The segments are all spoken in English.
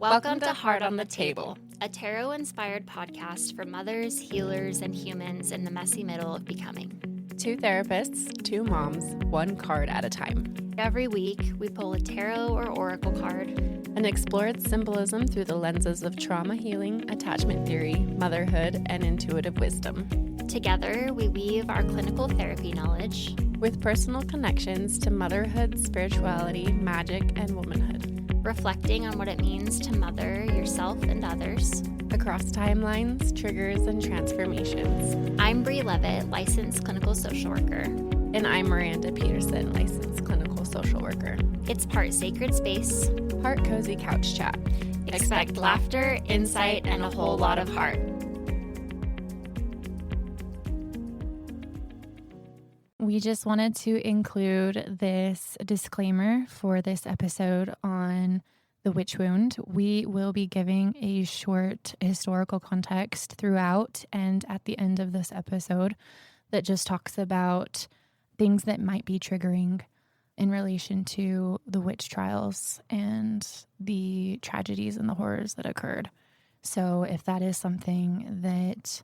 Welcome to Heart on the Table, a tarot-inspired podcast for mothers, healers, and humans in the messy middle of becoming. Two therapists, two moms, one card at a time. Every week, we pull a tarot or oracle card and explore its symbolism through the lenses of trauma healing, attachment theory, motherhood, and intuitive wisdom. Together, we weave our clinical therapy knowledge with personal connections to motherhood, spirituality, magic, and womanhood, reflecting on what it means to mother yourself and others across timelines, triggers, and transformations. I'm Bree Levitt, licensed clinical social worker. And I'm Miranda Peterson, licensed clinical social worker. It's part sacred space, part cozy couch chat. Expect laughter, insight, and a whole lot of heart. We just wanted to include this disclaimer for this episode on the witch wound. We will be giving a short historical context throughout and at the end of this episode that just talks about things that might be triggering in relation to the witch trials and the tragedies and the horrors that occurred. So if that is something that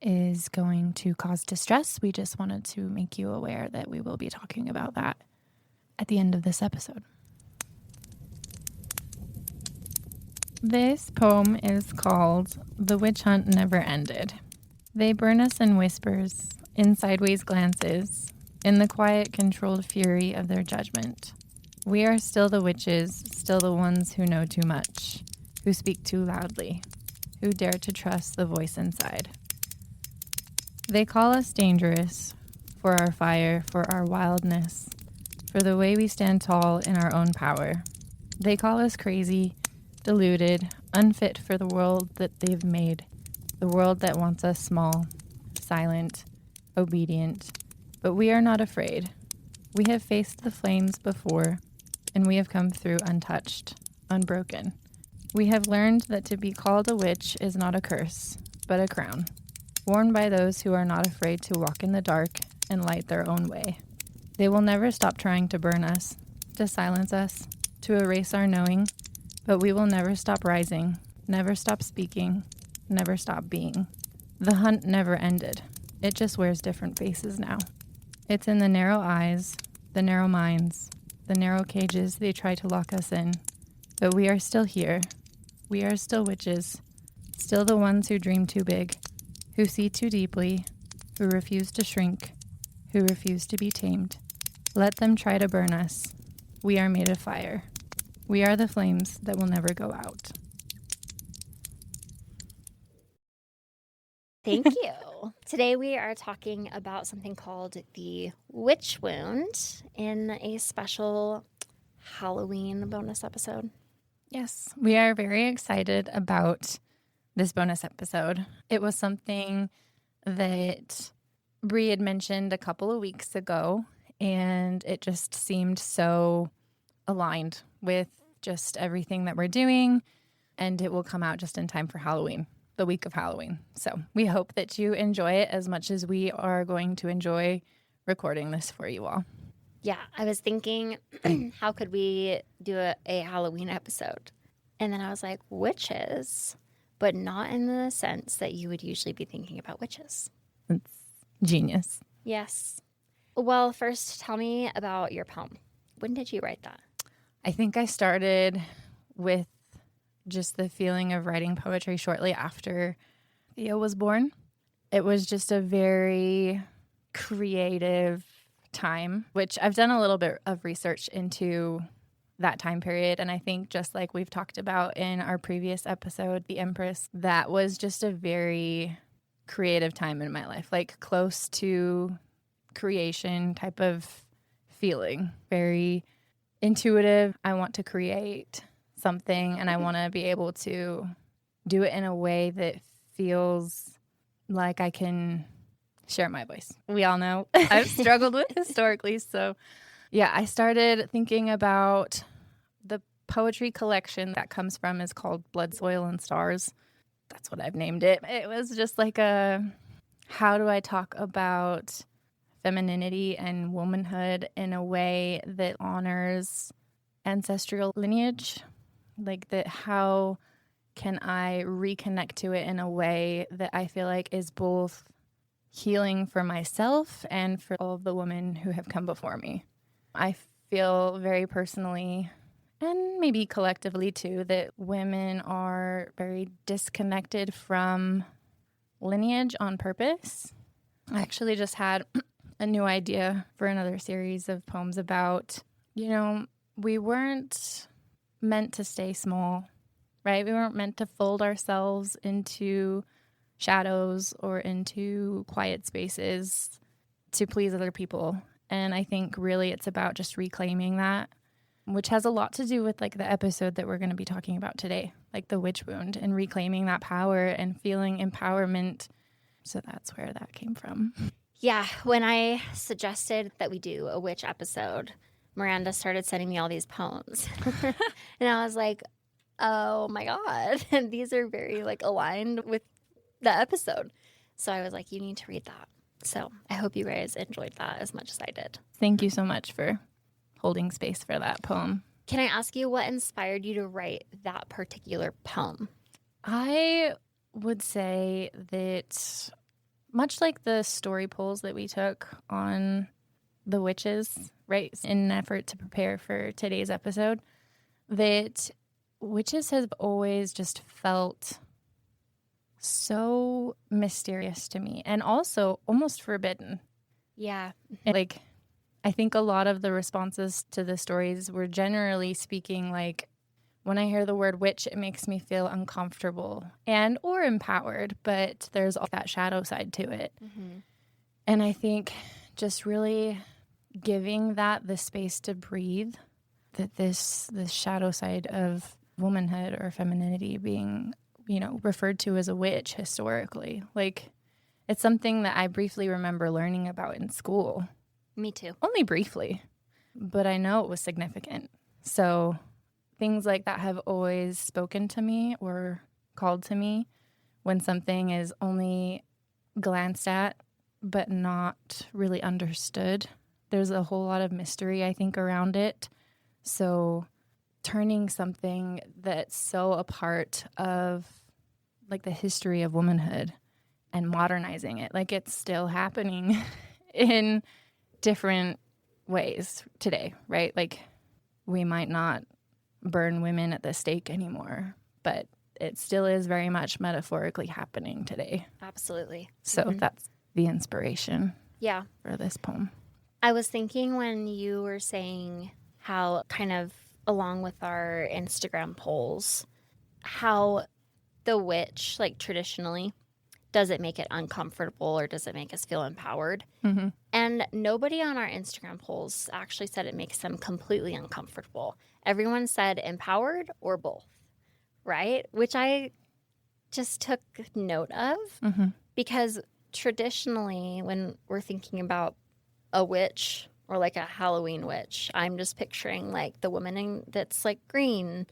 is going to cause distress, we just wanted to make you aware that we will be talking about that at the end of this episode. This poem is called The Witch Hunt Never Ended. They burn us in whispers, in sideways glances, in the quiet, controlled fury of their judgment. We are still the witches, still the ones who know too much, who speak too loudly, who dare to trust the voice inside. They call us dangerous for our fire, for our wildness, for the way we stand tall in our own power. They call us crazy, deluded, unfit for the world that they've made, the world that wants us small, silent, obedient. But we are not afraid. We have faced the flames before, and we have come through untouched, unbroken. We have learned that to be called a witch is not a curse, but a crown, worn by those who are not afraid to walk in the dark and light their own way. They will never stop trying to burn us, to silence us, to erase our knowing, but we will never stop rising, never stop speaking, never stop being. The hunt never ended. It just wears different faces now. It's in the narrow eyes, the narrow minds, the narrow cages they try to lock us in. But we are still here. We are still witches, still the ones who dream too big, who see too deeply, who refuse to shrink, who refuse to be tamed. Let them try to burn us. We are made of fire. We are the flames that will never go out. Thank you. Today we are talking about something called the witch wound in a special Halloween bonus episode. Yes, we are very excited about this bonus episode. It was something that Bree had mentioned a couple of weeks ago, and it just seemed so aligned with just everything that we're doing, and it will come out just in time for Halloween, the week of Halloween. So we hope that you enjoy it as much as we are going to enjoy recording this for you all. Yeah, I was thinking, how could we do a Halloween episode? And then I was like, witches, but not in the sense that you would usually be thinking about witches. It's genius. Yes. Well, first, tell me about your poem. When did you write that? I think I started with just the feeling of writing poetry shortly after Theo was born. It was just a very creative time, which I've done a little bit of research into that time period. And I think just like we've talked about in our previous episode, The Empress, that was just a very creative time in my life, like close to creation type of feeling, very intuitive. I want to create something and I want to be able to do it in a way that feels like I can share my voice. We all know I've struggled with historically. So yeah, I started thinking about the poetry collection that comes from is called Blood, Soil, and Stars. That's what I've named it. It was just like how do I talk about femininity and womanhood in a way that honors ancestral lineage, Like that, how can I reconnect to it in a way that I feel like is both healing for myself and for all of the women who have come before me. I feel very personally, and maybe collectively too, that women are very disconnected from lineage on purpose. I actually just had a new idea for another series of poems about, we weren't meant to stay small, right? We weren't meant to fold ourselves into shadows or into quiet spaces to please other people. And I think really it's about just reclaiming that, which has a lot to do with like the episode that we're going to be talking about today, like the witch wound, and reclaiming that power and feeling empowerment. So that's where that came from. Yeah, when I suggested that we do a witch episode, Miranda started sending me all these poems. And I was like, oh my God. And these are very like aligned with the episode. So I was like, you need to read that. So I hope you guys enjoyed that as much as I did. Thank you so much for holding space for that poem. Can I ask you what inspired you to write that particular poem? I would say that much like the story polls that we took on the witches, right, in an effort to prepare for today's episode, that witches have always just felt so mysterious to me and also almost forbidden. Yeah. And like, I think a lot of the responses to the stories were generally speaking like, when I hear the word witch, it makes me feel uncomfortable and or empowered, but there's all that shadow side to it. Mm-hmm. And I think just really giving that the space to breathe, that this shadow side of womanhood or femininity being, referred to as a witch historically, like it's something that I briefly remember learning about in school. Me too. Only briefly, but I know it was significant. So things like that have always spoken to me or called to me when something is only glanced at but not really understood. There's a whole lot of mystery, I think, around it. So turning something that's so a part of like the history of womanhood and modernizing it, like it's still happening in different ways today, right? Like we might not burn women at the stake anymore, but it still is very much metaphorically happening today. Absolutely. So that's the inspiration for this poem. I was thinking when you were saying how kind of along with our Instagram polls, how the witch, like traditionally, does it make it uncomfortable or does it make us feel empowered? Mm-hmm. And nobody on our Instagram polls actually said it makes them completely uncomfortable. Everyone said empowered or both, right? Which I just took note of because traditionally when we're thinking about a witch or like a Halloween witch, I'm just picturing like the woman that's like green,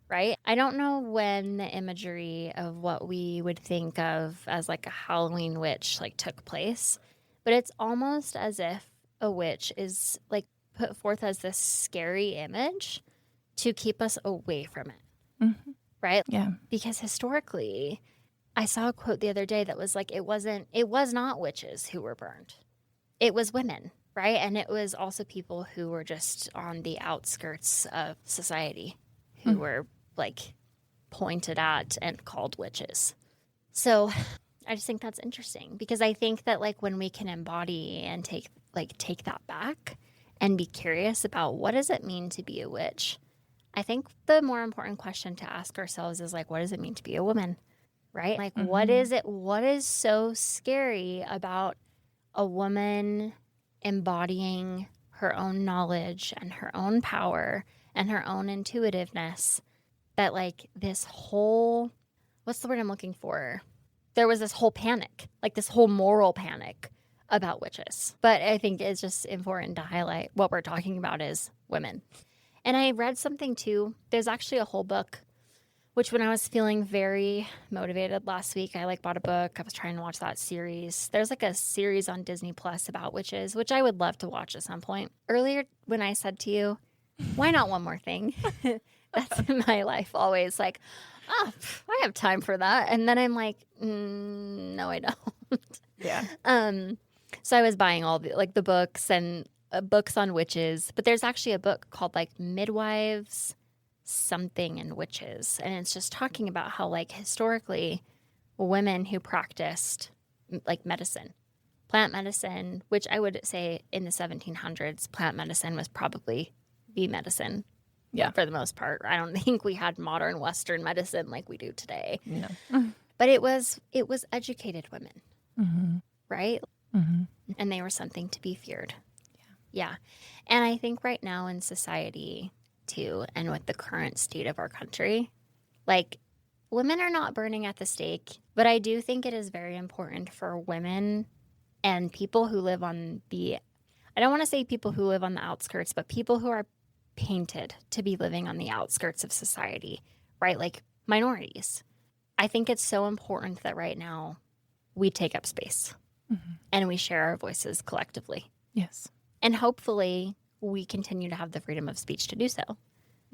right? I don't know when the imagery of what we would think of as like a Halloween witch like took place, but it's almost as if a witch is like put forth as this scary image to keep us away from it, right? Yeah. Because historically, I saw a quote the other day that was like, it was not witches who were burned. It was women, right? And it was also people who were just on the outskirts of society who were like pointed at and called witches. So I just think that's interesting because I think that like when we can embody and take that back and be curious about what does it mean to be a witch, I think the more important question to ask ourselves is like, what does it mean to be a woman, right? Like, what is so scary about a woman embodying her own knowledge and her own power and her own intuitiveness that like this whole, what's the word I'm looking for? There was this whole panic, like this whole moral panic about witches. But I think it's just important to highlight what we're talking about is women. And I read something too. There's actually a whole book, which when I was feeling very motivated last week, I like bought a book. I was trying to watch that series. There's like a series on Disney Plus about witches, which I would love to watch at some point. Earlier when I said to you, why not one more thing? That's in my life always like, oh, I have time for that. And then I'm like, no, I don't. Yeah. So I was buying all the books and books on witches, but there's actually a book called like Midwives Something and Witches. And it's just talking about how like historically women who practiced like medicine, plant medicine, which I would say in the 1700s, plant medicine was probably the medicine. Yeah. For the most part. I don't think we had modern Western medicine like we do today. No. But it was educated women, Mm-hmm. right? Mm-hmm. And they were something to be feared. Yeah. And I think right now in society too, and with the current state of our country, like women are not burning at the stake. But I do think it is very important for women and people who live on I don't want to say people who live on the outskirts, but people who are painted to be living on the outskirts of society, right? Like minorities. I think it's so important that right now we take up space and we share our voices collectively. Yes. And hopefully we continue to have the freedom of speech to do so.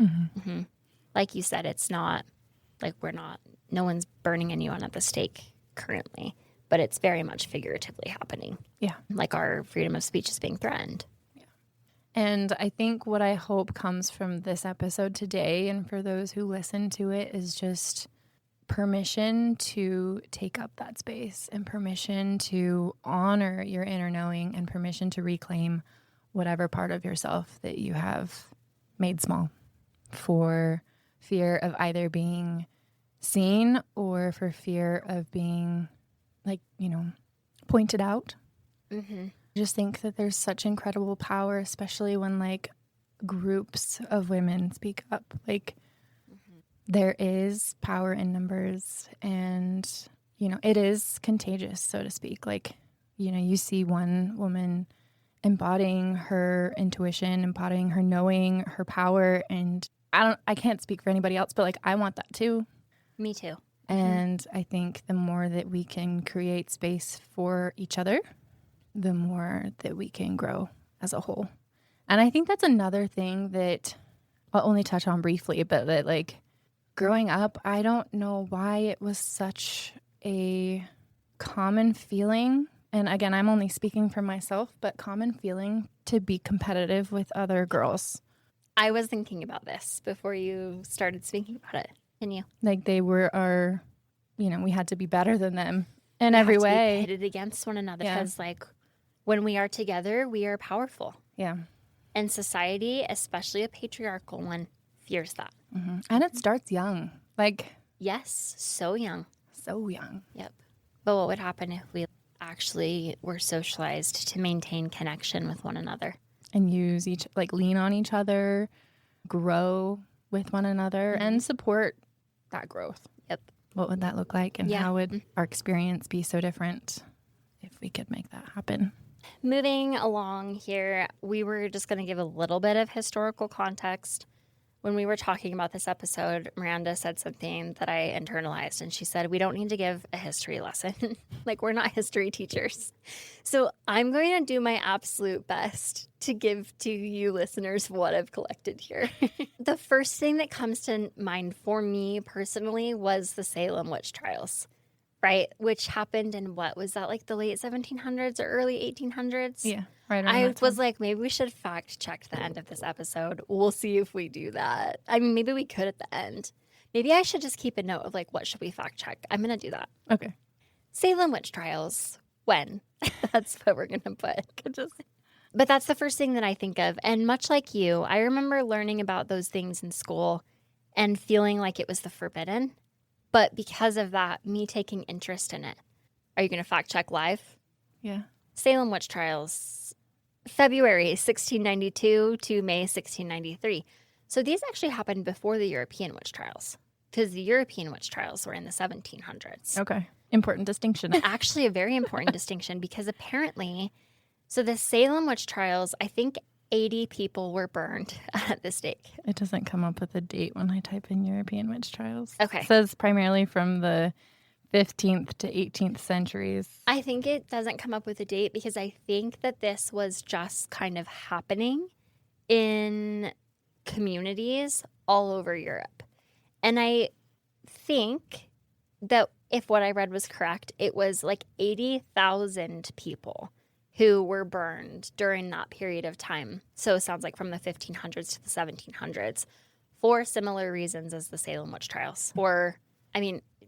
Mm-hmm. Like you said, it's not like no one's burning anyone at the stake currently, but it's very much figuratively happening. Yeah. Like our freedom of speech is being threatened. And I think what I hope comes from this episode today, and for those who listen to it, is just permission to take up that space and permission to honor your inner knowing and permission to reclaim whatever part of yourself that you have made small for fear of either being seen or for fear of being, pointed out. Mm-hmm. I just think that there's such incredible power, especially when groups of women speak up. There is power in numbers, and it is contagious, so to speak. You see one woman embodying her intuition, embodying her knowing, her power, and I can't speak for anybody else, but I want that too. Me too. And I think the more that we can create space for each other, the more that we can grow as a whole. And I think that's another thing that I'll only touch on briefly, but that growing up, I don't know why it was such a common feeling. And again, I'm only speaking for myself, but common feeling to be competitive with other girls. I was thinking about this before you started speaking about it. Can you? They were our, we had to be better than them in every way. We pitted against one another Yeah. because when we are together, we are powerful. Yeah. And society, especially a patriarchal one, fears that. Mm-hmm. And it starts young. Yes, so young. So young. Yep. But what would happen if we actually were socialized to maintain connection with one another? And use lean on each other, grow with one another, and support that growth. Yep. What would that look like, and how would our experience be so different if we could make that happen? Moving along here, we were just going to give a little bit of historical context. When we were talking about this episode, Miranda said something that I internalized, and she said, we don't need to give a history lesson. We're not history teachers. So I'm going to do my absolute best to give to you listeners what I've collected here. The first thing that comes to mind for me personally was the Salem witch trials, right? Which happened in what was that, the late 1700s or early 1800s? Yeah, right. I was like, maybe we should fact check the end of this episode. We'll see if we do that. I mean, maybe we could at the end. Maybe I should just keep a note of what should we fact check? I'm going to do that. Okay. Salem witch trials. When? That's what we're going to put. But that's the first thing that I think of. And much like you, I remember learning about those things in school and feeling like it was the forbidden. But because of that, me taking interest in it. Are you going to fact check live? Yeah. Salem witch trials, February 1692 to May 1693. So these actually happened before the European witch trials, because the European witch trials were in the 1700s. Okay. Important distinction. Actually, a very important distinction, because apparently, so the Salem witch trials, I think 80 people were burned at the stake. It doesn't come up with a date when I type in European witch trials. Okay. It says primarily from the 15th to 18th centuries. I think it doesn't come up with a date because I think that this was just kind of happening in communities all over Europe. And I think that if what I read was correct, it was like 80,000 people who were burned during that period of time. So it sounds like from the 1500s to the 1700s for similar reasons as the Salem witch trials.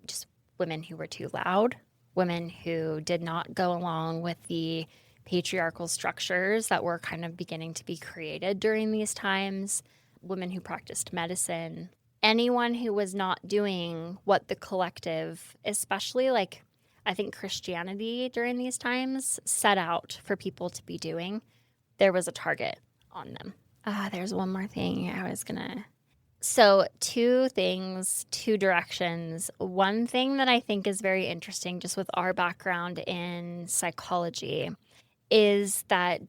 Just women who were too loud, women who did not go along with the patriarchal structures that were kind of beginning to be created during these times, women who practiced medicine, anyone who was not doing what the collective, especially like I think Christianity during these times, set out for people to be doing, there was a target on them. There's one more thing I was gonna. So, two things, two directions. One thing that I think is very interesting, just with our background in psychology, is that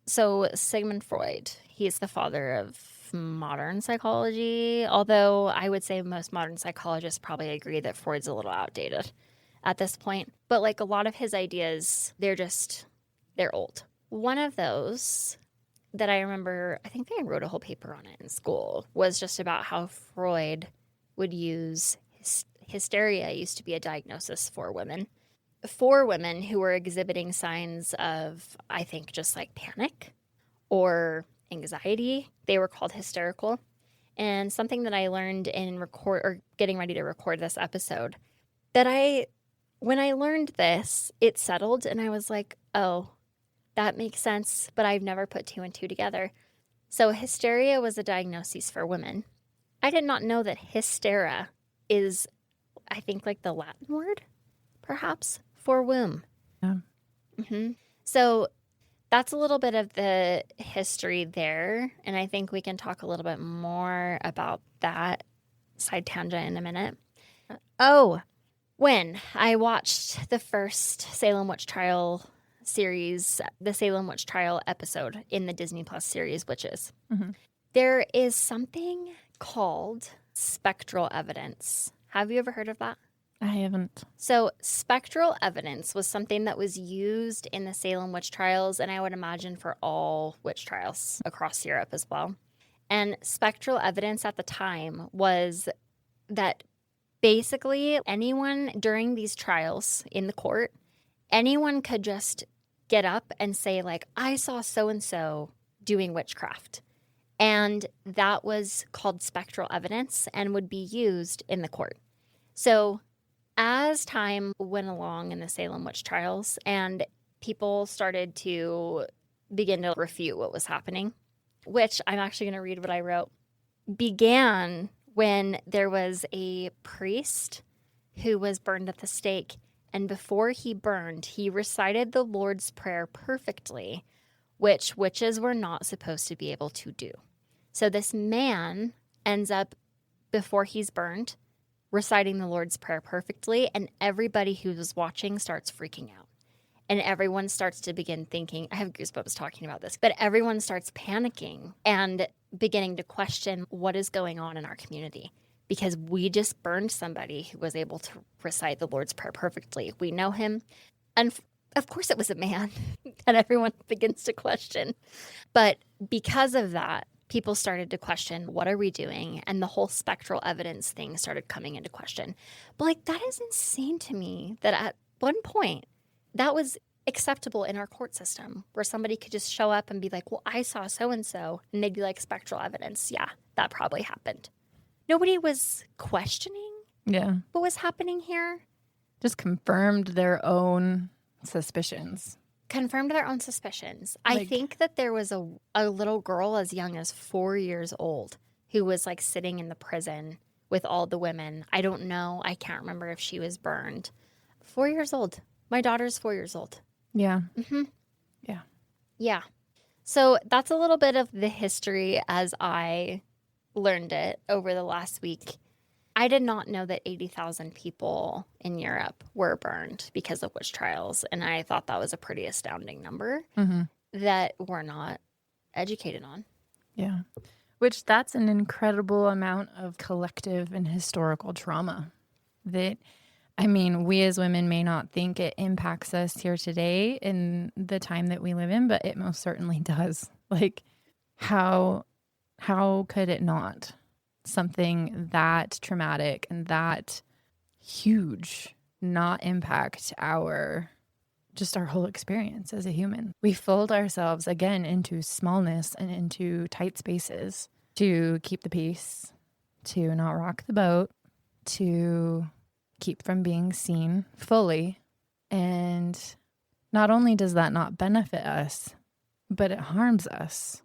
Sigmund Freud, he's the father of modern psychology, although I would say most modern psychologists probably agree that Freud's a little outdated at this point. But like a lot of his ideas, they're old. One of those that I remember, I think I wrote a whole paper on it in school, was just about how Freud would use hysteria used to be a diagnosis for women who were exhibiting signs of, I think, just like panic or anxiety. They were called hysterical. And something that I learned in getting ready to record this episode, when I learned this, it settled and I was like, oh, that makes sense, but I've never put two and two together. So hysteria was a diagnosis for women. I did not know that hystera is, I think, like the Latin word, perhaps, for womb. Yeah. Mm-hmm. So that's a little bit of the history there, and I think we can talk a little bit more about that side tangent in a minute. Oh, when I watched the first Salem witch trial series, the Salem witch trial episode in the Disney Plus series Witches, there is something called spectral evidence. Have you ever heard of that? I haven't. So spectral evidence was something that was used in the Salem witch trials, and I would imagine for all witch trials across Europe as well. And spectral evidence at the time was that basically anyone during these trials in the court, anyone could just get up and say, like, I saw so-and-so doing witchcraft. And that was called spectral evidence and would be used in the court. So as time went along in the Salem witch trials and people started to begin to refute what was happening, which I'm actually going to read what I wrote, began when there was a priest who was burned at the stake. And before he burned, he recited the Lord's Prayer perfectly, which witches were not supposed to be able to do. So this man ends up, before he's burned, reciting the Lord's Prayer perfectly, and everybody who was watching starts freaking out. And everyone starts to begin thinking, I have goosebumps talking about this, but everyone starts panicking and beginning to question what is going on in our community. Because we just burned somebody who was able to recite the Lord's Prayer perfectly. We know him. And of course it was a man. And everyone begins to question. But because of that, people started to question, what are we doing? And the whole spectral evidence thing started coming into question. But like, that is insane to me that at one point, that was acceptable in our court system, where somebody could just show up and be like, well, I saw so-and-so. And they'd be like, spectral evidence. Yeah, that probably happened. Nobody was questioning what was happening here. Just confirmed their own suspicions. I think that there was a little girl as young as 4 years old who was like sitting in the prison with all the women. I don't know. I can't remember if she was burned. 4 years old. My daughter's 4 years old. Yeah. Mm-hmm. Yeah. Yeah. So that's a little bit of the history as I learned it over the last week. I did not know that 80,000 people in Europe were burned because of witch trials, and I thought that was a pretty astounding number that we're not educated on. Yeah. Which that's an incredible amount of collective and historical trauma that, I mean, we as women may not think it impacts us here today in the time that we live in, but it most certainly does. Like how How could it not? Something that traumatic and that huge not impact our whole experience as a human. We fold ourselves again into smallness and into tight spaces to keep the peace, to not rock the boat, to keep from being seen fully. And not only does that not benefit us, but it harms us.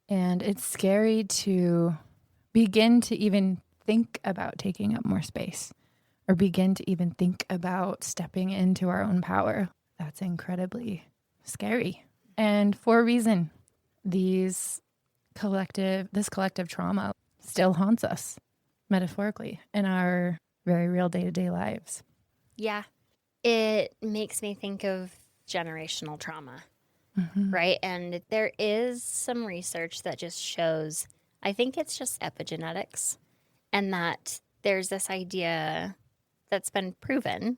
And it's scary to begin to even think about taking up more space or begin to even think about stepping into our own power. That's incredibly scary. And for a reason, this collective trauma still haunts us metaphorically in our very real day-to-day lives. Yeah. It makes me think of generational trauma, right? And there is some research that just shows, I think it's just epigenetics, and that there's this idea that's been proven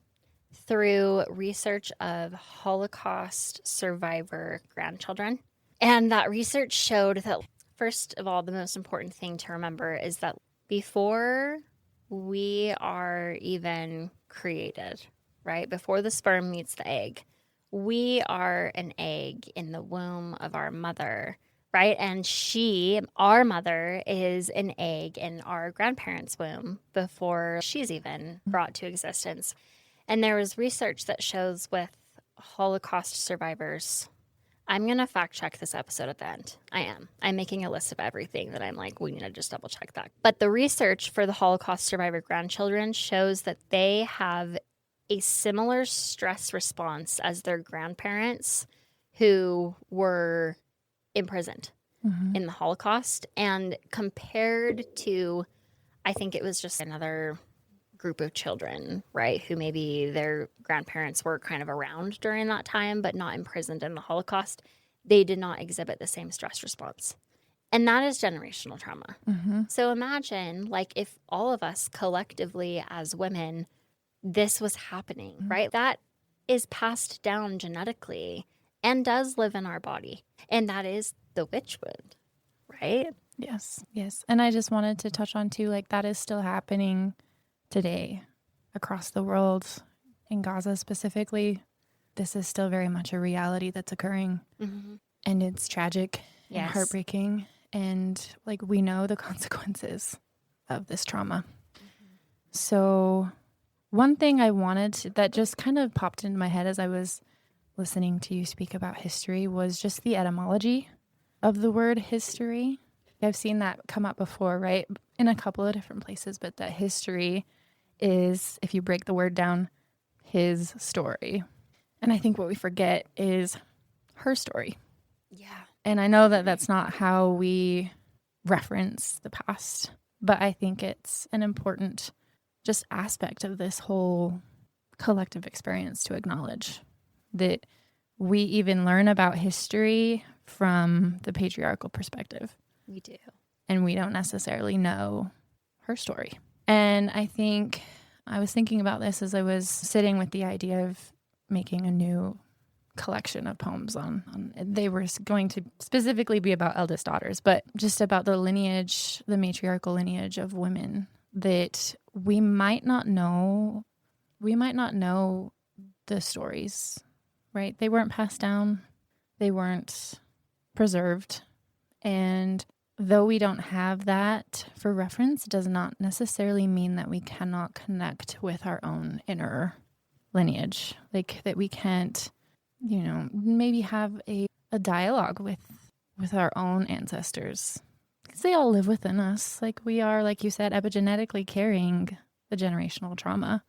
through research of Holocaust survivor grandchildren. And that research showed that, first of all, the most important thing to remember is that before we are even created, right? Before the sperm meets the egg, we are an egg in the womb of our mother, right? And our mother, is an egg in our grandparents' womb before she's even brought to existence. And there was research that shows with Holocaust survivors. I'm going to fact check this episode at the end. I'm making a list of everything that I'm like, we need to just double check that. But the research for the Holocaust survivor grandchildren shows that they have a similar stress response as their grandparents who were imprisoned in the Holocaust. And compared to, I think it was just another group of children, right, who maybe their grandparents were kind of around during that time, but not imprisoned in the Holocaust, they did not exhibit the same stress response. And that is generational trauma. So imagine, like, if all of us collectively as women, this was happening, right? That is passed down genetically and does live in our body. And that is the witch wound, right? Yes. And I just wanted to touch on too, like, that is still happening today across the world, in Gaza specifically. This is still very much a reality that's occurring. And it's tragic and heartbreaking. And like, we know the consequences of this trauma. So one thing that just kind of popped into my head as I was listening to you speak about history was just the etymology of the word history. I've seen that come up before, right? In a couple of different places, but that history is, if you break the word down, his story. And I think what we forget is her story. Yeah. And I know that that's not how we reference the past, but I think it's an important just aspect of this whole collective experience to acknowledge that we even learn about history from the patriarchal perspective. We do. And we don't necessarily know her story. And I think I was thinking about this as I was sitting with the idea of making a new collection of poems on they were going to specifically be about eldest daughters, but just about the lineage, the matriarchal lineage of women that we might not know the stories, right? They weren't passed down. They weren't preserved. And though we don't have that for reference, does not necessarily mean that we cannot connect with our own inner lineage. Like, that we can't, maybe have a dialogue with our own ancestors. Because they all live within us. Like, we are, like you said, epigenetically carrying the generational trauma.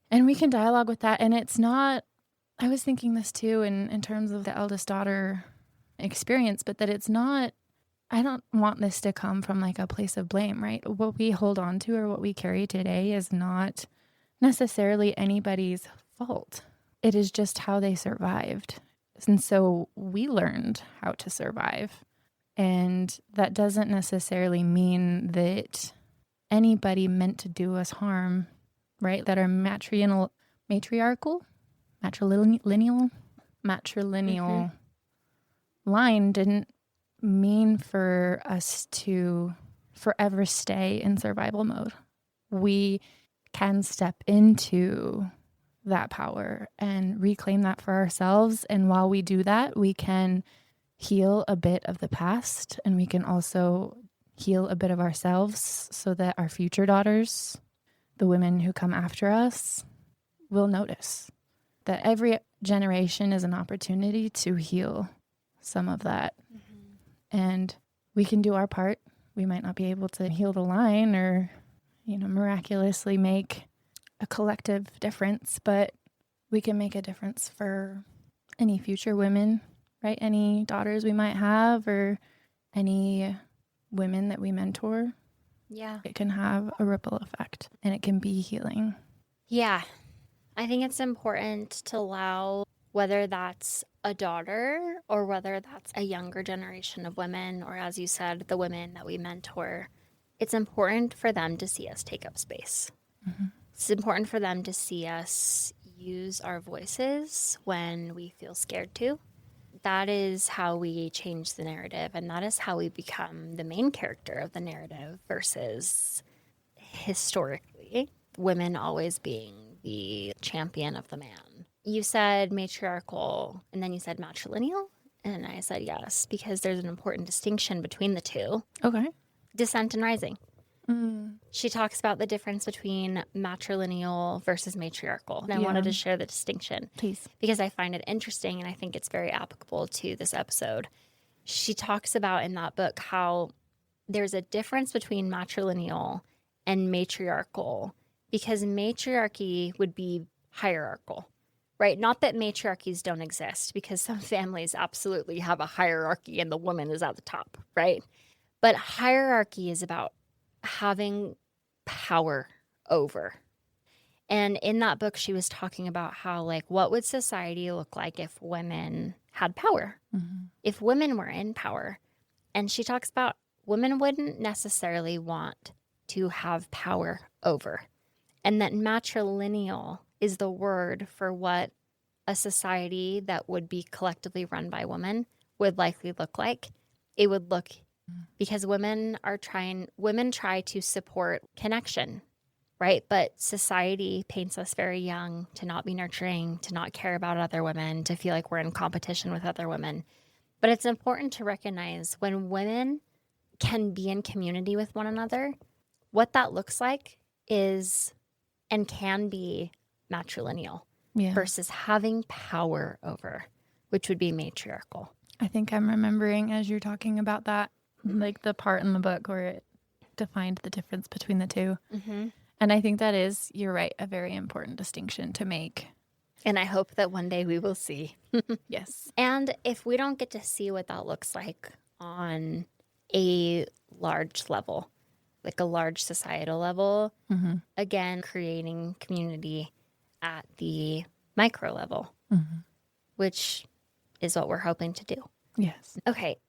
And we can dialogue with that. And it's not, I was thinking this too in terms of the eldest daughter experience, but that it's not, I don't want this to come from like a place of blame, right? What we hold on to or what we carry today is not necessarily anybody's fault. It is just how they survived. And so we learned how to survive. And that doesn't necessarily mean that anybody meant to do us harm, right? That our matrilineal line didn't mean for us to forever stay in survival mode. We can step into that power and reclaim that for ourselves. And while we do that, we can heal a bit of the past, and we can also heal a bit of ourselves so that our future daughters, the women who come after us, will notice that every generation is an opportunity to heal some of that. And we can do our part. We might not be able to heal the line or, miraculously make a collective difference, but we can make a difference for any future women, right? Any daughters we might have or any women that we mentor. Yeah. It can have a ripple effect and it can be healing. Yeah. I think it's important to allow, whether that's a daughter or whether that's a younger generation of women, or as you said, the women that we mentor, it's important for them to see us take up space. Mm-hmm. It's important for them to see us use our voices when we feel scared to. That is how we change the narrative, and that is how we become the main character of the narrative versus historically women always being the champion of the man. You said matriarchal, and then you said matrilineal, and I said yes, because there's an important distinction between the two. Okay. Descent and Rising. She talks about the difference between matrilineal versus matriarchal. And I wanted to share the distinction. Please. Because I find it interesting and I think it's very applicable to this episode. She talks about in that book how there's a difference between matrilineal and matriarchal, because matriarchy would be hierarchical, right? Not that matriarchies don't exist, because some families absolutely have a hierarchy and the woman is at the top, right? But hierarchy is about having power over. And in that book, she was talking about how, what would society look like if women had power, if women were in power. And she talks about women wouldn't necessarily want to have power over. And that matrilineal is the word for what a society that would be collectively run by women would likely look like. It would look, because women try to support connection, right? But society paints us very young to not be nurturing, to not care about other women, to feel like we're in competition with other women. But it's important to recognize when women can be in community with one another, what that looks like is and can be matrilineal versus having power over, which would be matriarchal. I think I'm remembering as you're talking about that, the part in the book where it defined the difference between the two. And I think that is, you're right, a very important distinction to make. And I hope that one day we will see. Yes. And if we don't get to see what that looks like on a large level, like a large societal level, again, creating community at the micro level, which is what we're hoping to do. Yes. Okay.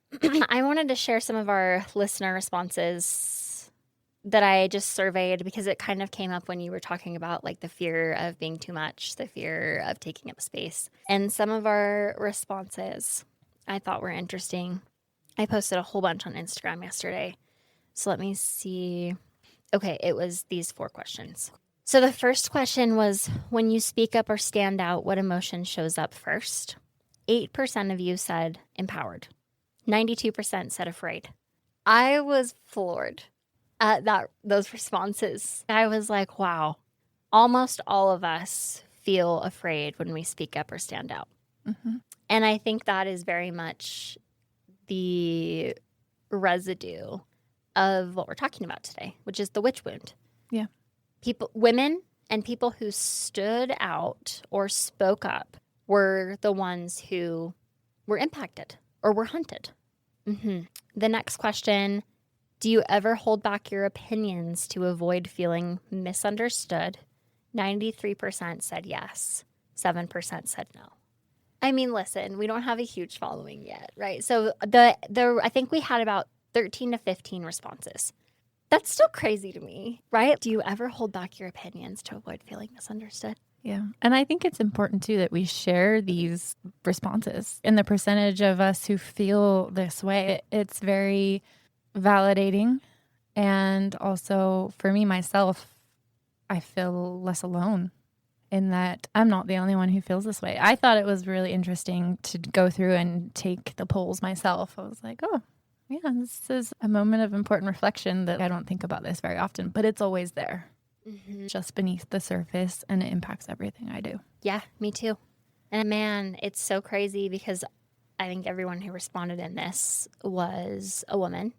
I wanted to share some of our listener responses that I just surveyed, because it kind of came up when you were talking about the fear of being too much, the fear of taking up space. And some of our responses I thought were interesting. I posted a whole bunch on Instagram yesterday. So let me see. Okay, it was these 4 questions. So the first question was, when you speak up or stand out, what emotion shows up first? 8% of you said empowered. 92% said afraid. I was floored at those responses. I was like, wow, almost all of us feel afraid when we speak up or stand out. And I think that is very much the residue of what we're talking about today, which is the witch wound. Yeah. Women and people who stood out or spoke up were the ones who were impacted or were hunted. The next question, do you ever hold back your opinions to avoid feeling misunderstood? 93% said yes. 7% said no. I mean, listen, we don't have a huge following yet, right? So I think we had about 13 to 15 responses. That's still crazy to me, right? Do you ever hold back your opinions to avoid feeling misunderstood? Yeah. And I think it's important too that we share these responses. And the percentage of us who feel this way, it's very validating. And also for me, myself, I feel less alone in that I'm not the only one who feels this way. I thought it was really interesting to go through and take the polls myself. I was like, oh, yeah, this is a moment of important reflection that I don't think about this very often, but it's always there, just beneath the surface, and it impacts everything I do. Yeah, me too. And man, it's so crazy because I think everyone who responded in this was a woman.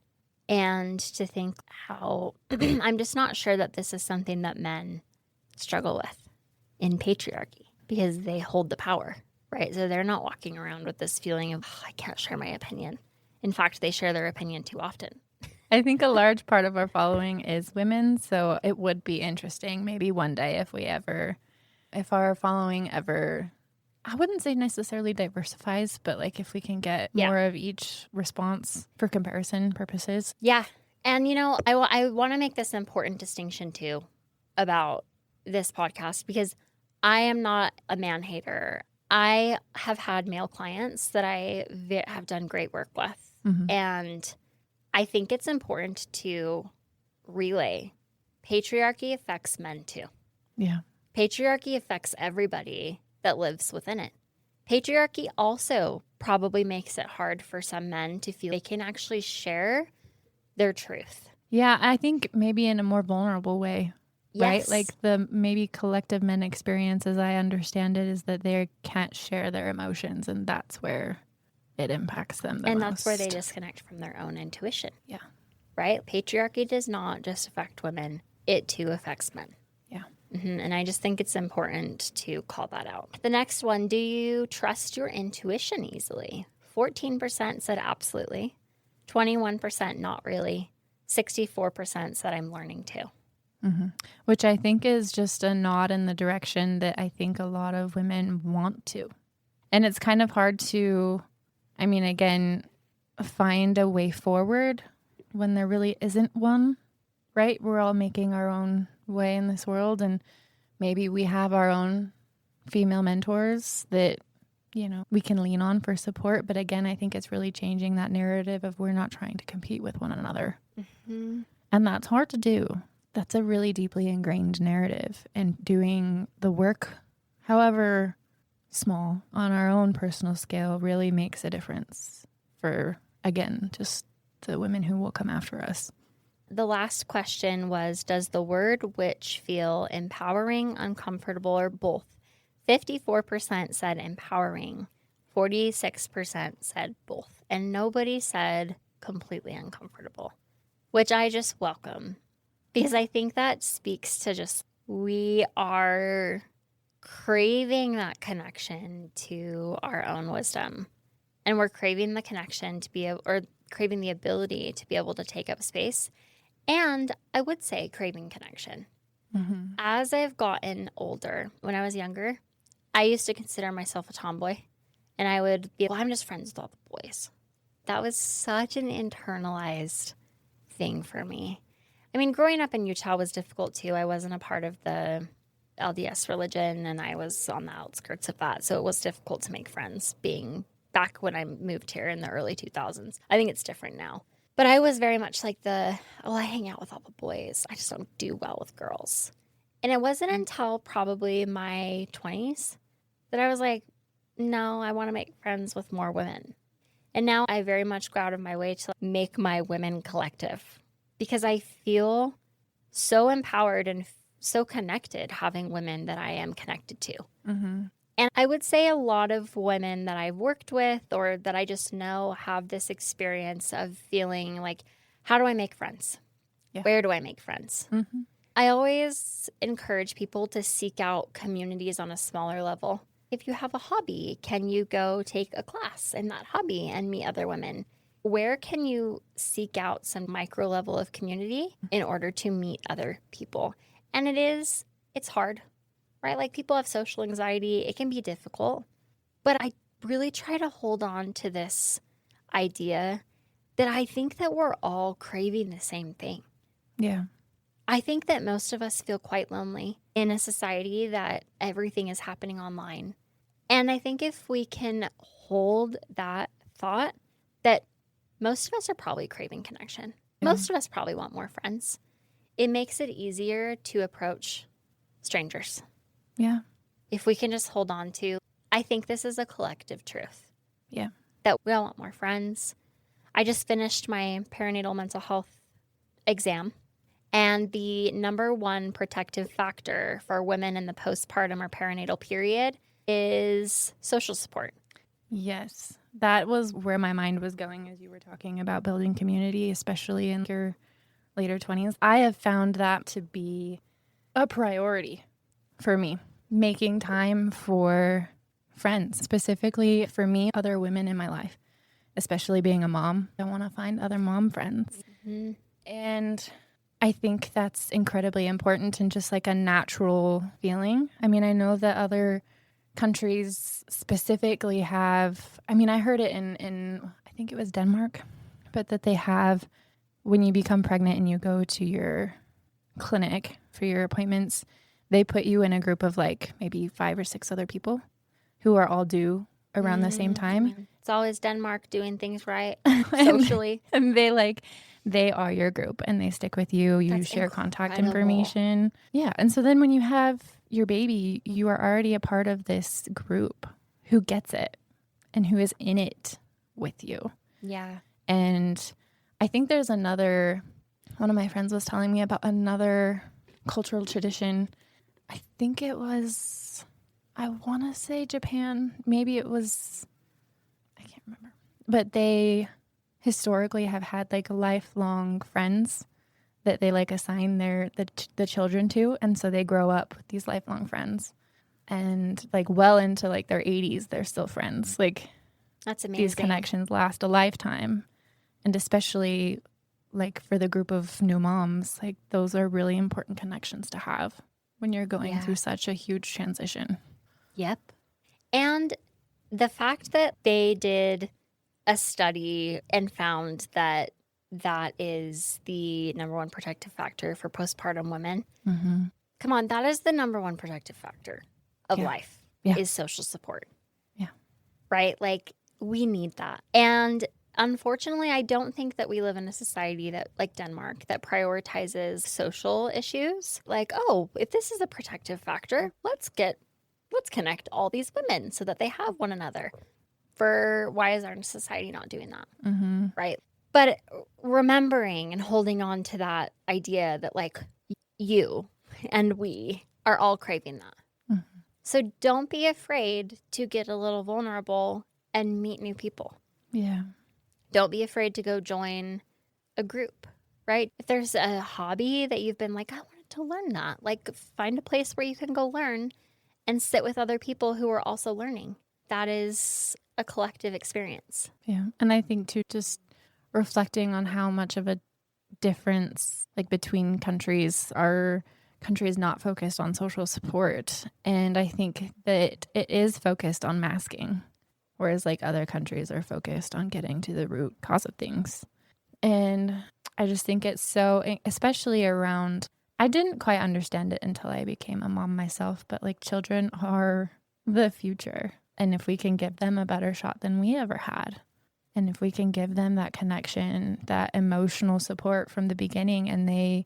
And to think how I'm just not sure that this is something that men struggle with in patriarchy because they hold the power, right? So they're not walking around with this feeling of, I can't share my opinion. In fact, they share their opinion too often. I think a large part of our following is women, so it would be interesting maybe one day if our following ever, I wouldn't say necessarily diversifies, but like if we can get more of each response for comparison purposes. Yeah. And, I want to make this important distinction too about this podcast because I am not a man hater. I have had male clients that I have done great work with. And I think it's important to relay patriarchy affects men too. Yeah. Patriarchy affects everybody that lives within it. Patriarchy also probably makes it hard for some men to feel they can actually share their truth. Yeah, I think maybe in a more vulnerable way, right? Yes. Like the maybe collective men experience, as I understand it, is that they can't share their emotions, and that's where it impacts them the most. And that's where they disconnect from their own intuition. Yeah. Right? Patriarchy does not just affect women. It too affects men. Yeah. And I just think it's important to call that out. The next one, do you trust your intuition easily? 14% said absolutely. 21% not really. 64% said I'm learning to. Which I think is just a nod in the direction that I think a lot of women want to. And it's kind of hard to, again, find a way forward when there really isn't one, right? We're all making our own way in this world, and maybe we have our own female mentors that, we can lean on for support. But again, I think it's really changing that narrative of we're not trying to compete with one another. And that's hard to do. That's a really deeply ingrained narrative, and doing the work, however small, on our own personal scale really makes a difference for, again, just the women who will come after us. The last question was, does the word witch feel empowering, uncomfortable, or both? 54% said empowering. 46% said both. And nobody said completely uncomfortable, which I just welcome. Because I think that speaks to just, we are craving that connection to our own wisdom. And we're craving the connection to be able, or craving the ability to be able to take up space. And I would say craving connection. As I've gotten older, when I was younger, I used to consider myself a tomboy. And I would be, I'm just friends with all the boys. That was such an internalized thing for me. Growing up in Utah was difficult too. I wasn't a part of the LDS religion, and I was on the outskirts of that. So it was difficult to make friends being back when I moved here in the early 2000s. I think it's different now. But I was very much like I hang out with all the boys. I just don't do well with girls. And it wasn't until probably my 20s that I was like, no, I want to make friends with more women. And now I very much go out of my way to make my women collective because I feel so empowered and so connected having women that I am connected to. And I would say a lot of women that I've worked with or that I just know have this experience of feeling like, how do I make friends? Yeah. Where do I make friends? I always encourage people to seek out communities on a smaller level. If you have a hobby, can you go take a class in that hobby and meet other women? Where can you seek out some micro level of community in order to meet other people? And it's hard, right? Like people have social anxiety. It can be difficult. But I really try to hold on to this idea that I think that we're all craving the same thing. Yeah. I think that most of us feel quite lonely. in a society that everything is happening online. And I think if we can hold that thought that most of us are probably craving connection, most of us probably want more friends, it makes it easier to approach strangers. Yeah. If we can just hold on to, I think this is a collective truth. Yeah. That we all want more friends. I just finished my perinatal mental health exam, and the number one protective factor for women in the postpartum or perinatal period is social support. Yes. That was where my mind was going as you were talking about building community, especially in your later 20s. I have found that to be a priority for me, making time for friends, specifically for me, other women in my life, especially being a mom. I want to find other mom friends. Mm-hmm. And I think that's incredibly important and just like a natural feeling. I mean, I know that other countries specifically have, I mean, I heard it in I think it was Denmark, but that they have, when you become pregnant and you go to your clinic for your appointments, they put you in a group of like maybe 5 or 6 other people who are all due around the same time. It's always Denmark doing things right socially. And they are your group and they stick with you. You That's share contact incredible. information. Yeah. And so then when you have your baby, you are already a part of this group who gets it and who is in it with you. Yeah. And I think there's one of my friends was telling me about another cultural tradition. I think it was, I want to say Japan. Maybe it was, I can't remember. But they historically have had like lifelong friends that they like assign the children to. And so they grow up with these lifelong friends. And like well into like their 80s, they're still friends. Like that's amazing. These connections last a lifetime. And especially like for the group of new moms, like those are really important connections to have when you're going through such a huge transition. Yep. And the fact that they did a study and found that that is the number one protective factor for postpartum women. Mm-hmm. Come on, that is the number one protective factor of life is social support. Yeah. Right? Like we need that. And unfortunately, I don't think that we live in a society that, like Denmark, that prioritizes social issues. Like, oh, if this is a protective factor, let's connect all these women so that they have one another. Why is our society not doing that? Mm-hmm. Right. But remembering and holding on to that idea that like you and we are all craving that. Mm-hmm. So don't be afraid to get a little vulnerable and meet new people. Yeah. Don't be afraid to go join a group, right? If there's a hobby that you've been like, I wanted to learn that, like find a place where you can go learn and sit with other people who are also learning. That is a collective experience. Yeah. And I think too, just reflecting on how much of a difference like between countries are countries not focused on social support. And I think that it is focused on masking, whereas like other countries are focused on getting to the root cause of things. And I just think it's so, especially around, I didn't quite understand it until I became a mom myself, but like children are the future. And if we can give them a better shot than we ever had, and if we can give them that connection, that emotional support from the beginning, and they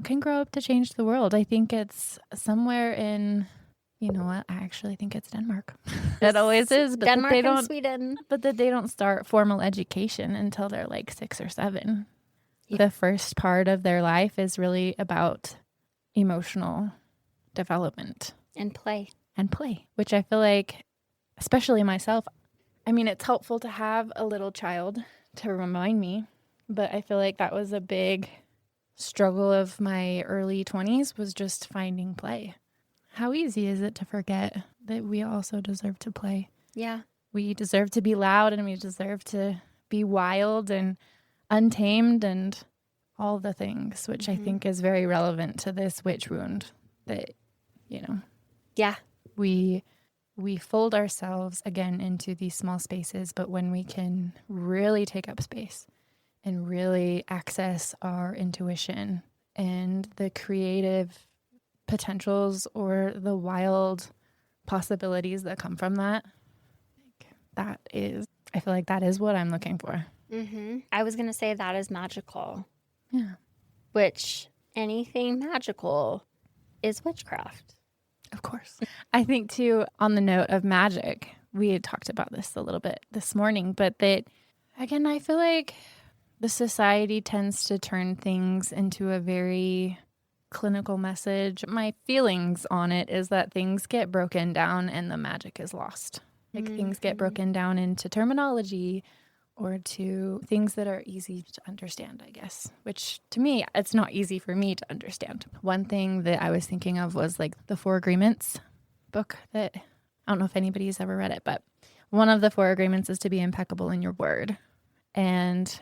can grow up to change the world. I think it's somewhere in, you know what? I actually think it's Denmark. It always is. But Denmark and Sweden. But that they don't start formal education until they're like 6 or 7. Yeah. The first part of their life is really about emotional development. And play. Which I feel like, especially myself, I mean, it's helpful to have a little child to remind me, but I feel like that was a big struggle of my early 20s was just finding play. How easy is it to forget that we also deserve to play? Yeah. We deserve to be loud and we deserve to be wild and untamed and all the things, which I think is very relevant to this witch wound that, you know. Yeah. We fold ourselves again into these small spaces, but when we can really take up space and really access our intuition and the creative potentials or the wild possibilities that come from that. I feel like that is what I'm looking for. I was going to say that is magical, Yeah, which anything magical is witchcraft. of course. I think too, on the note of magic, we had talked about this a little bit this morning, but that, again, I feel like the society tends to turn things into a very clinical message. My feelings on it is that things get broken down and the magic is lost. Like things get broken down into terminology or to things that are easy to understand, I guess, which to me, it's not easy for me to understand. One thing that I was thinking of was like the Four Agreements book that I don't know if anybody's ever read it, but one of the Four Agreements is to be impeccable in your word. And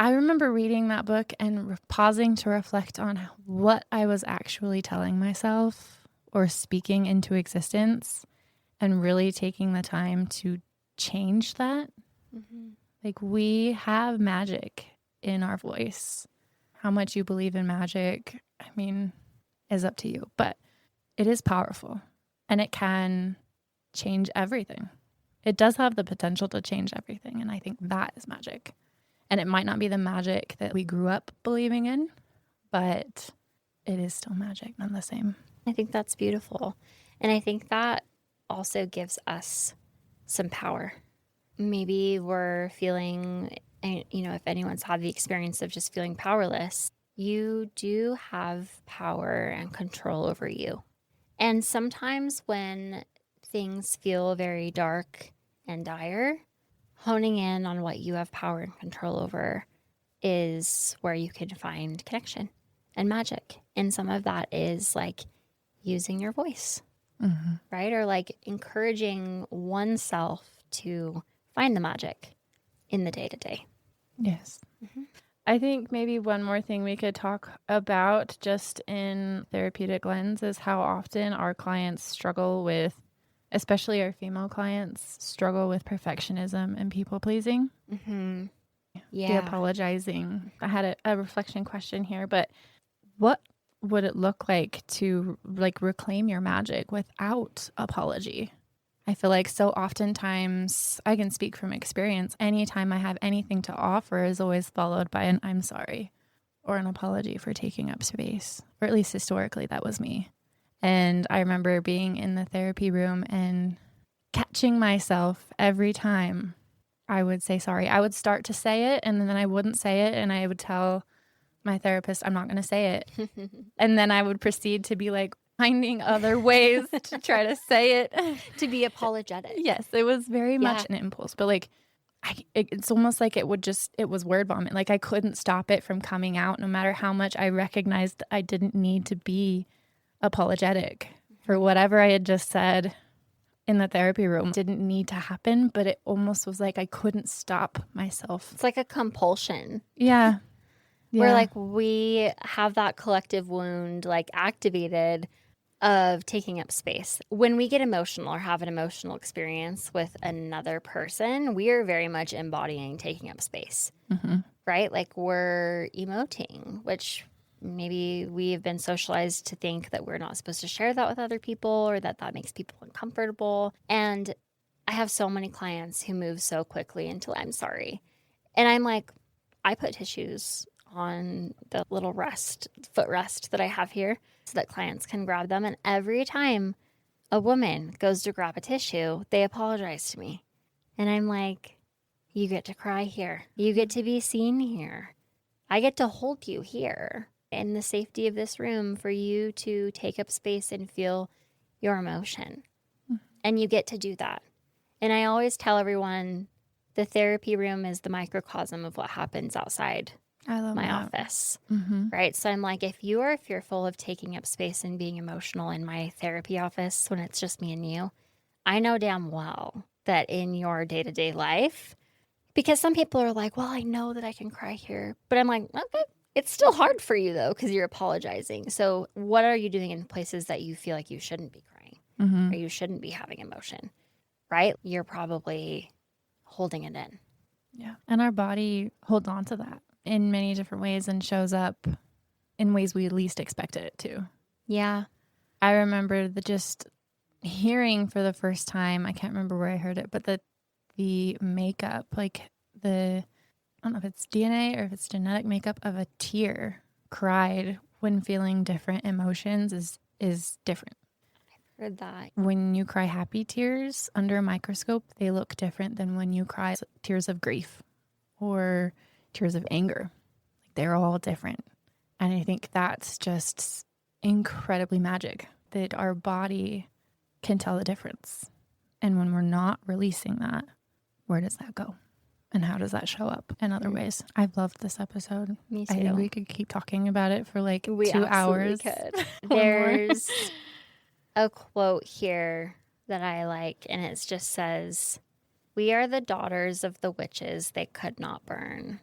I remember reading that book and pausing to reflect on what I was actually telling myself or speaking into existence and really taking the time to change that. Like, we have magic in our voice. How much you believe in magic, I mean, is up to you, but it is powerful and it can change everything. It does have the potential to change everything. And I think that is magic. And it might not be the magic that we grew up believing in, but it is still magic, none the same. I think that's beautiful. And I think that also gives us some power. Maybe we're feeling, if anyone's had the experience of just feeling powerless, you do have power and control over you. And sometimes when things feel very dark and dire, honing in on what you have power and control over is where you can find connection and magic. And some of that is like using your voice, right? Or like encouraging oneself to find the magic in the day-to-day. Yes. I think maybe one more thing we could talk about just in therapeutic lens is how often our clients struggle with, especially our female clients, struggle with perfectionism and people pleasing. The apologizing. I had a reflection question here, but what would it look like to like reclaim your magic without apology? I feel like so oftentimes, I can speak from experience, anytime I have anything to offer is always followed by an I'm sorry or an apology for taking up space, or at least historically that was me. And I remember being in the therapy room and catching myself every time I would say sorry. I would start to say it and then I wouldn't say it, and I would tell my therapist, I'm not going to say it. And then I would proceed to be like finding other ways to try to say it. To be apologetic. Yes, it was very much an impulse, but like it's almost like it was word vomit. Like I couldn't stop it from coming out no matter how much I recognized I didn't need to be apologetic for whatever I had just said in the therapy room. It didn't need to happen, but it almost was like I couldn't stop myself. It's like a compulsion. Yeah. Where like we have that collective wound like activated of taking up space. When we get emotional or have an emotional experience with another person, we are very much embodying taking up space, right? Like we're emoting, which maybe we've been socialized to think that we're not supposed to share that with other people or that makes people uncomfortable. And I have so many clients who move so quickly into I'm sorry. And I'm like, I put tissues on the little footrest that I have here so that clients can grab them. And every time a woman goes to grab a tissue, they apologize to me. And I'm like, you get to cry here. You get to be seen here. I get to hold you here in the safety of this room for you to take up space and feel your emotion. And you get to do that. And I always tell everyone the therapy room is the microcosm of what happens outside my office, right? So I'm like, if you are fearful of taking up space and being emotional in my therapy office when it's just me and you, I know damn well that in your day-to-day life, because some people are like, well, I know that I can cry here, but I'm like, okay, it's still hard for you though, because you're apologizing. So what are you doing in places that you feel like you shouldn't be crying or you shouldn't be having emotion, right? You're probably holding it in. Yeah. And our body holds on to that in many different ways and shows up in ways we least expect it to. Yeah. I remember just hearing for the first time, I can't remember where I heard it, but the makeup, like I don't know if it's DNA or if it's genetic makeup of a tear cried when feeling different emotions is different. Heard that. When you cry happy tears under a microscope, they look different than when you cry tears of grief or tears of anger. They're all different. And I think that's just incredibly magic that our body can tell the difference. And when we're not releasing that, where does that go? And how does that show up in other ways? I've loved this episode. Me too. I think we could keep talking about it for like We 2 absolutely hours. could. Or more. There's a quote here that I like, and it just says, "We are the daughters of the witches they could not burn."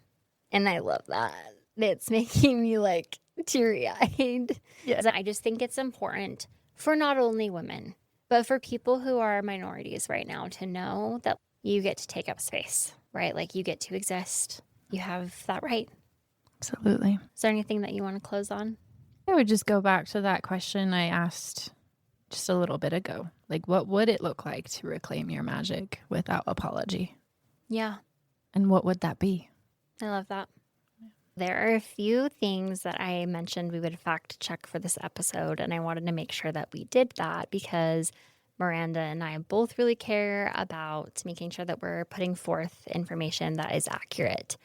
And I love that. It's making me like teary-eyed. Yes. I just think it's important for not only women, but for people who are minorities right now to know that you get to take up space, right? Like you get to exist. You have that right. Absolutely. Is there anything that you want to close on? I would just go back to that question I asked just a little bit ago. Like, what would it look like to reclaim your magic without apology? Yeah, And what would that be? I love that. There are a few things that I mentioned we would fact check for this episode, and I wanted to make sure that we did that because Miranda and I both really care about making sure that we're putting forth information that is accurate.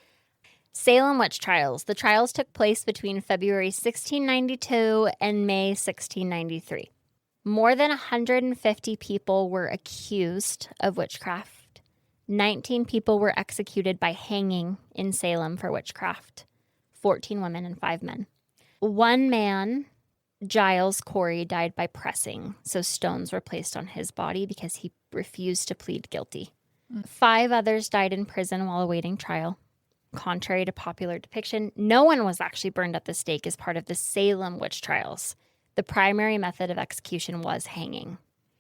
Salem witch trials. The trials took place between February 1692 and May 1693. More than 150 people were accused of witchcraft. 19 people were executed by hanging in Salem for witchcraft. 14 women and 5 men. One man, Giles Corey, died by pressing, so stones were placed on his body because he refused to plead guilty. 5 others died in prison while awaiting trial. Contrary to popular depiction, no one was actually burned at the stake as part of the Salem witch trials. The primary method of execution was hanging.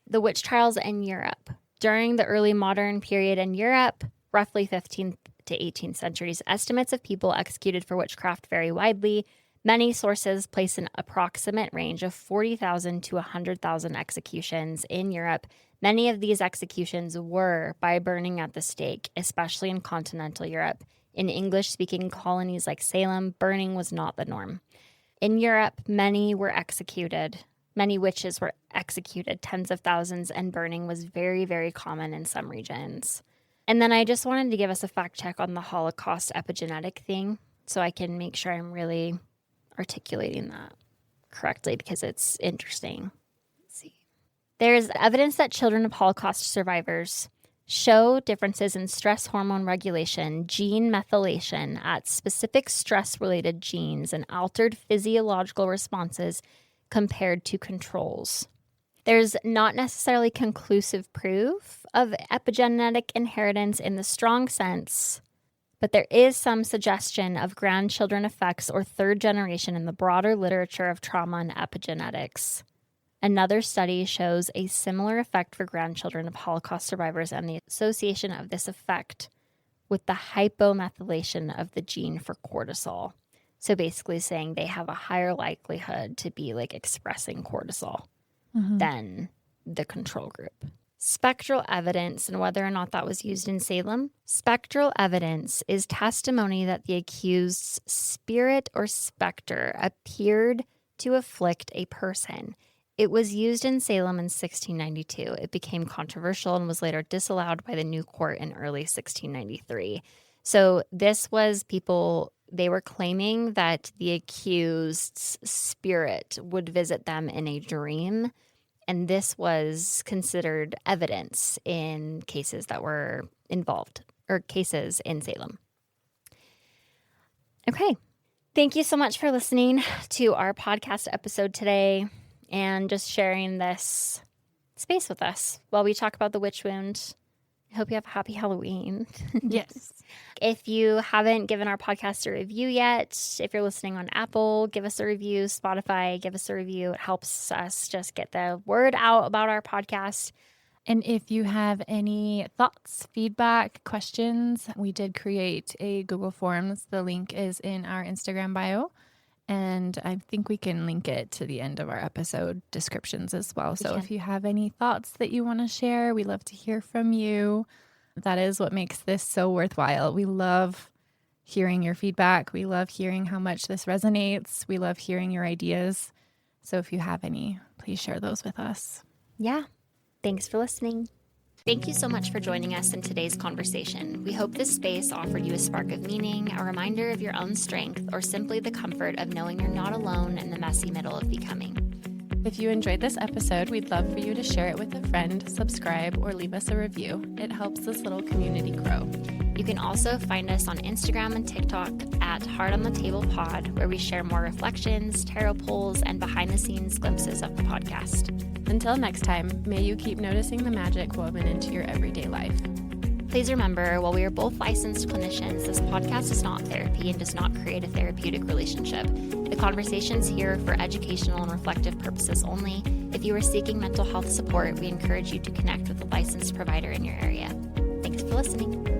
The witch trials in Europe. During the early modern period in Europe, roughly 15th to 18th centuries, estimates of people executed for witchcraft vary widely. Many sources place an approximate range of 40,000 to 100,000 executions in Europe. Many of these executions were by burning at the stake, especially in continental Europe. In English-speaking colonies like Salem, burning was not the norm. In Europe, many were executed. Many witches were executed, tens of thousands, and burning was very, very common in some regions. And then I just wanted to give us a fact check on the Holocaust epigenetic thing so I can make sure I'm really articulating that correctly because it's interesting. Let's see. There's evidence that children of Holocaust survivors show differences in stress hormone regulation, gene methylation at specific stress-related genes, and altered physiological responses compared to controls. There's not necessarily conclusive proof of epigenetic inheritance in the strong sense, but there is some suggestion of grandchildren effects or third generation in the broader literature of trauma and epigenetics. Another study shows a similar effect for grandchildren of Holocaust survivors and the association of this effect with the hypomethylation of the gene for cortisol. So basically saying they have a higher likelihood to be like expressing cortisol than the control group. Spectral evidence and whether or not that was used in Salem. Spectral evidence is testimony that the accused's spirit or specter appeared to afflict a person. It was used in Salem in 1692. It became controversial and was later disallowed by the new court in early 1693. So this was people, they were claiming that the accused's spirit would visit them in a dream. And this was considered evidence in cases that were involved, or cases in Salem. Okay. Thank you so much for listening to our podcast episode today and just sharing this space with us while we talk about the witch wound. I hope you have a happy Halloween. Yes. If you haven't given our podcast a review yet, if you're listening on Apple, give us a review. Spotify, give us a review. It helps us just get the word out about our podcast. And if you have any thoughts, feedback, questions, we did create a Google Forms. The link is in our Instagram bio. And I think we can link it to the end of our episode descriptions as well. So if you have any thoughts that you want to share, we love to hear from you. That is what makes this so worthwhile. We love hearing your feedback. We love hearing how much this resonates. We love hearing your ideas. So if you have any, please share those with us. Yeah. Thanks for listening. Thank you so much for joining us in today's conversation. We hope this space offered you a spark of meaning, a reminder of your own strength, or simply the comfort of knowing you're not alone in the messy middle of becoming. If you enjoyed this episode, we'd love for you to share it with a friend, subscribe, or leave us a review. It helps this little community grow. You can also find us on Instagram and TikTok at Heart on the Table Pod, where we share more reflections, tarot pulls, and behind-the-scenes glimpses of the podcast. Until next time, may you keep noticing the magic woven into your everyday life. Please remember, while we are both licensed clinicians, this podcast is not therapy and does not create a therapeutic relationship. The conversations here are for educational and reflective purposes only. If you are seeking mental health support, we encourage you to connect with a licensed provider in your area. Thanks for listening.